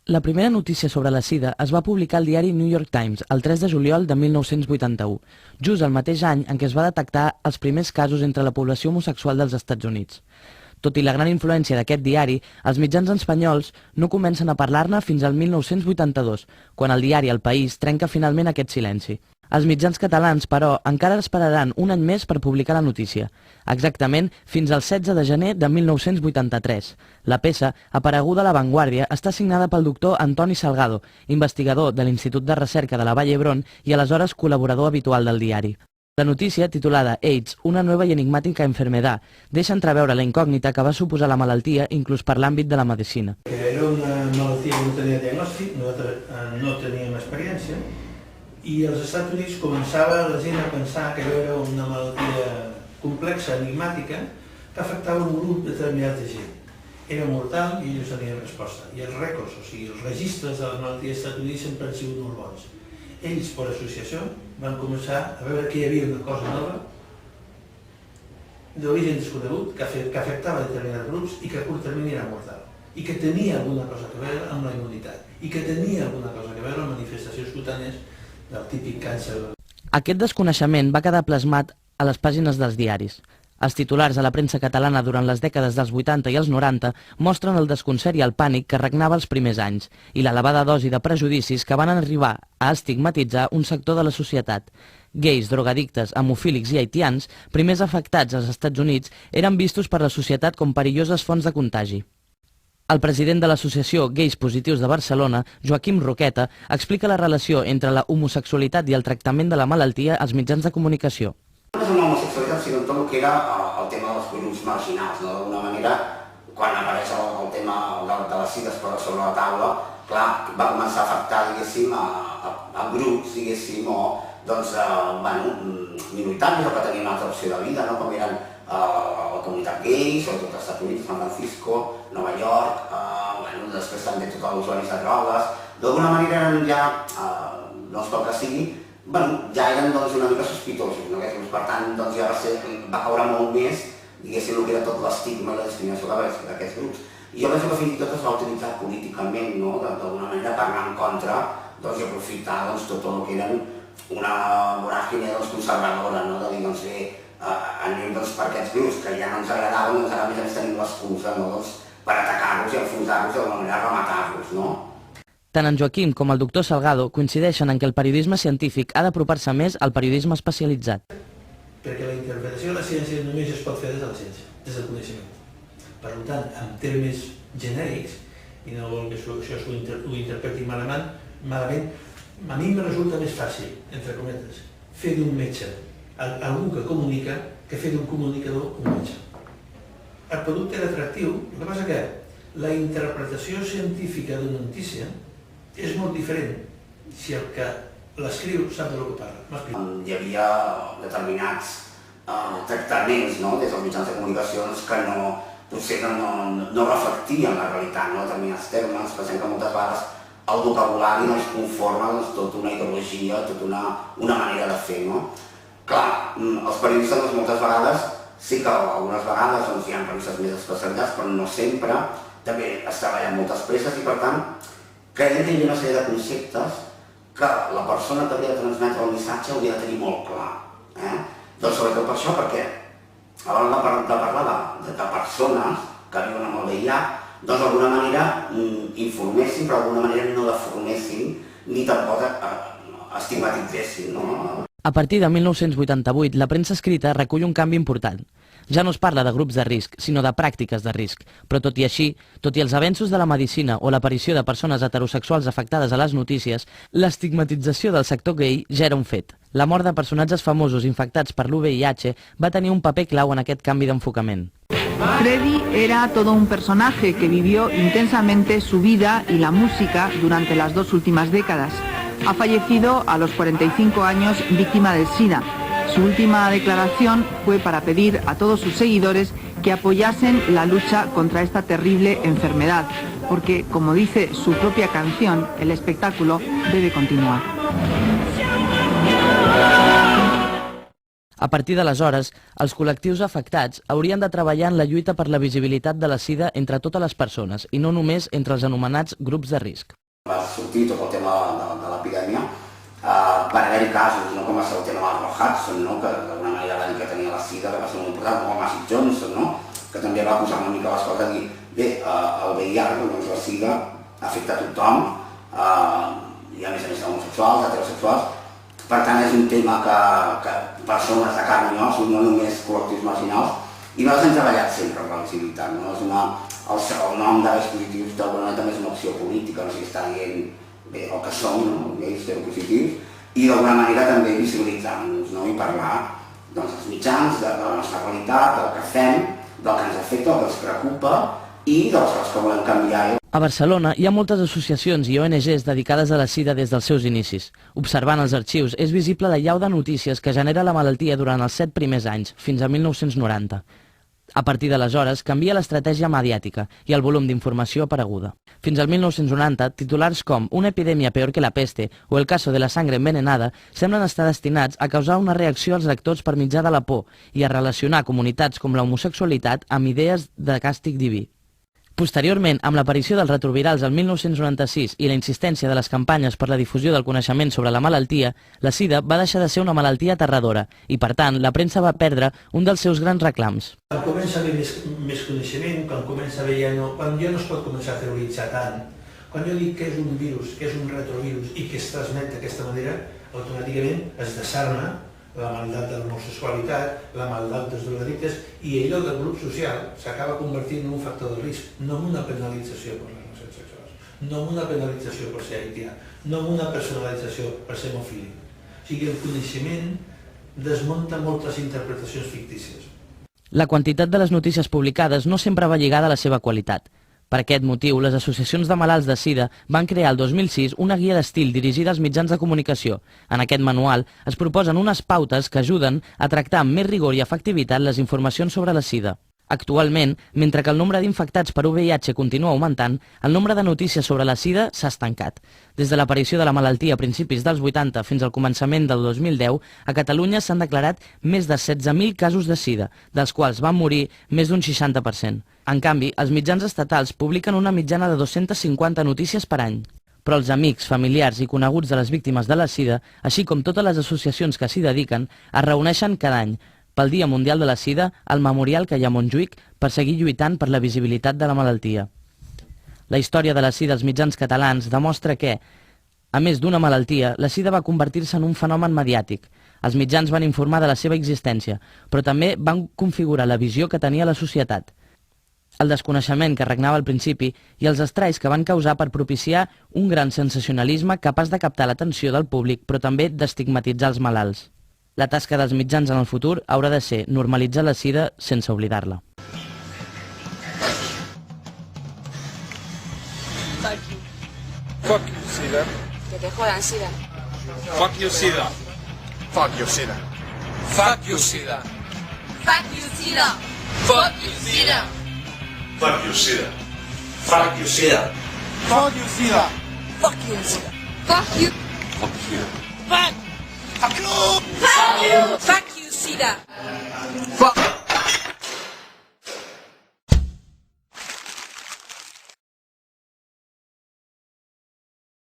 La primera notícia sobre la sida es va publicar al diari New York Times el 3 de juliol de 1981, just el mateix any en què es va detectar els primers casos entre la població homosexual dels Estats Units. Tot i la gran influència d'aquest diari, els mitjans espanyols no comencen a parlar-ne fins al 1982, quan el diari El País trenca finalment aquest silenci. Els mitjans catalans, però, encara esperaran un any més per publicar la notícia, exactament fins al 16 de gener de 1983. La peça, apareguda a La Vanguardia, està signada pel doctor Antoni Salgado, investigador de l'Institut de Recerca de la Vall d'Hebron i aleshores col·laborador habitual del diari. La notícia, titulada AIDS, una nueva y enigmática enfermedad, deixa entreveure la incògnita que va suposar la malaltia inclús per l'àmbit de la medicina. Era una malaltia que no tenia diagnòstic, nosaltres no teníem experiència, i als Estats Units començava la gent a pensar que allò era una malaltia complexa, enigmàtica, que afectava un grup determinat de gent. Era mortal i ells tenien resposta. I els rècords, o sigui, els registres de les malalties als Estats Units sempre han sigut molt bons. Ells, per associació, van començar a veure que hi havia una cosa nova, d'origen desconegut, que afectava determinats grups i que a curt termini era mortal. I que tenia alguna cosa a veure amb la immunitat. I que tenia alguna cosa a veure amb manifestacions cutànies del típic càncer. Aquest desconeixement va quedar plasmat a les pàgines dels diaris. Els titulars a la premsa catalana durant les dècades dels 80 i els 90 mostren el desconcert i el pànic que regnava els primers anys i l'elevada dosi de prejudicis que van arribar a estigmatitzar un sector de la societat. Gais, drogadictes, hemofílics i haitians, primers afectats als Estats Units, eren vistos per la societat com perilloses fonts de contagi. El president de l'associació Gais Positius de Barcelona, Joaquim Roqueta, explica la relació entre la homosexualitat i el tractament de la malaltia als mitjans de comunicació. No és una homosexualitat, sinó tot el que era el tema dels grups marginals. D'alguna manera, quan apareix el tema de les sida es posa sobre la taula, clar, va començar a afectar, diguéssim, a grups, diguéssim, o minoritaris o que tenien una altra opció de vida, com eren la comunitat gai, sobretot als Estats Units, San Francisco, Nova York, després també tots els usuaris de drogues. D'alguna manera eren ja, no es pot que sigui, ja eren una mica sospitosos, per tant ja va caure molt més, diguéssim, el que era tot l'estigma i la discriminació d'aquests grups. I jo penso que fins i tot es va utilitzar políticament, d'alguna manera, per anar en contra i aprofitar tot el que eren una voràgine conservadora, de dir, anem per aquests grups que ja no ens agradaven, ara a més a més tenim l'excusa per atacar-los i enfonsar-los i d'alguna manera rematar-los. Tant en Joaquim com el doctor Salgado coincideixen en que el periodisme científic ha d'apropar-se més al periodisme especialitzat. Perquè la interpretació de la ciència només es pot fer des de la ciència, des del coneixement. Per tant, en termes genèrics, i no vol que això ho interpreti malament, a mi em resulta més fàcil, entre cometes, fer d'un metge algú que comunica que fer d'un comunicador un metge. El producte era atractiu, el que passa que la interpretació científica d'una notícia és molt diferent si el que l'escriu sap del que parla. Hi havia determinats tractaments des dels mitjans de comunicació que potser no reflectien la realitat, determinats termes, pensem que moltes vegades el vocabulari no es conforma tota una ideologia, tota una manera de fer. Clar, els periodistes moltes vegades, sí que algunes vegades hi ha periodistes més especialitzats, però no sempre, també es treballen moltes presses i per tant creiem que hi havia una sèrie de conceptes que la persona que havia de transmetre el missatge hauria de tenir molt clar. Doncs sobretot per això, perquè a l'hora de parlar de persones que viuen amb el VIH, doncs d'alguna manera informessin, però d'alguna manera no deformessin ni tampoc estigmatitzessin. A partir de 1988, la premsa escrita recull un canvi important. Ja no es parla de grups de risc, sinó de pràctiques de risc. Però tot i així, tot i els avenços de la medicina o l'aparició de persones heterosexuals afectades a les notícies, l'estigmatització del sector gai ja era un fet. La mort de personatges famosos infectats per l'VIH va tenir un paper clau en aquest canvi d'enfocament. Freddie era todo un personaje que vivió intensamente su vida y la música durante las 2 últimas décadas. Ha fallecido a los 45 años víctima del SIDA. Su última declaración fue para pedir a todos sus seguidores que apoyasen la lucha contra esta terrible enfermedad, porque, como dice su propia canción, el espectáculo debe continuar. A partir d'aleshores, els col·lectius afectats haurien de treballar en la lluita per la visibilitat de la sida entre totes les persones i no només entre els anomenats grups de risc. Va sortir tot el tema de l'epidèmia. Van haver-hi casos, no? Com va ser el tema del Roy Hudson, no? Que d'alguna manera l'any que tenia la sida, que va ser molt important, com el Magic Johnson, no? Que també va posar una mica les coses a dir bé, el VIH, doncs la sida afecta a tothom, i a més homosexuals, heterosexuals. Per tant, és un tema que persones de carn i os, no només col·lectius marginals, i nosaltres hem treballat sempre per la visibilitat, no? El nom de dispositius d'alguna manera també és una opció política, no sé si està dient bé el que som, no? Ells seropositius, i d'alguna manera també visibilitzar-nos, no? I parlar dels mitjans, de la nostra realitat, del que fem, del que ens afecta, del que ens preocupa i de les coses que volem canviar. A Barcelona hi ha moltes associacions i ONGs dedicades a la sida des dels seus inicis. Observant els arxius és visible la llau de notícies que genera la malaltia durant els 7 primers anys, fins a 1990. A partir d'aleshores canvia l'estratègia mediàtica i el volum d'informació apareguda. Fins al 1990, titulars com «Una epidèmia peor que la peste» o «El caso de la sangre envenenada» semblen estar destinats a causar una reacció als lectors per mitjà de la por i a relacionar comunitats com la homosexualitat amb idees de càstig diví. Posteriorment, amb l'aparició dels retrovirals el 1996 i la insistència de les campanyes per la difusió del coneixement sobre la malaltia, la sida va deixar de ser una malaltia aterradora i, per tant, la premsa va perdre un dels seus grans reclams. Quan comença a haver més coneixement, quan ja no es pot començar a teoritzar tant, quan jo dic que és un virus, que és un retrovirus i que es transmet d'aquesta manera, automàticament es desarma la maldat de l'homosexualitat, la maldat dels drogadictes i allò del grup social s'acaba convertint en un factor de risc, no en una penalització per les relacions sexuals, no en una penalització per ser haitià, no en una personalització per ser hemofílic. O sigui, el coneixement desmunta moltes interpretacions fictícies. La quantitat de les notícies publicades no sempre va lligada a la seva qualitat. Per aquest motiu, les associacions de malalts de sida van crear el 2006 una guia d'estil dirigida als mitjans de comunicació. En aquest manual es proposen unes pautes que ajuden a tractar amb més rigor i efectivitat les informacions sobre la sida. Actualment, mentre que el nombre d'infectats per VIH continua augmentant, el nombre de notícies sobre la sida s'ha estancat. Des de l'aparició de la malaltia a principis dels 80 fins al començament del 2010, a Catalunya s'han declarat més de 16.000 casos de sida, dels quals van morir més d'un 60%. En canvi, els mitjans estatals publiquen una mitjana de 250 notícies per any. Però els amics, familiars i coneguts de les víctimes de la sida, així com totes les associacions que s'hi dediquen, es reuneixen cada any pel Dia Mundial de la Sida al Memorial que hi ha a Montjuïc per seguir lluitant per la visibilitat de la malaltia. La història de la sida als mitjans catalans demostra que, a més d'una malaltia, la sida va convertir-se en un fenomen mediàtic. Els mitjans van informar de la seva existència, però també van configurar la visió que tenia la societat. El desconeixement que regnava al principi i els estralls que van causar per propiciar un gran sensacionalisme capaç de captar l'atenció del públic, però també d'estigmatitzar els malalts. La tasca dels mitjans en el futur haurà de ser normalitzar la sida sense oblidar-la. Fuck you, sida. Que te jodan, sida. Fuck you, sida. Fuck you, sida. Fuck you, sida. Fuck you, sida. Fuck you, sida. Fuck you, sida. Fuck you, sida. Fuck you, sida. Fuck you, sida. Fuck you. Fuck you. Fuck. Fuck you. Fuck you. Fuck you, sida. Fuck.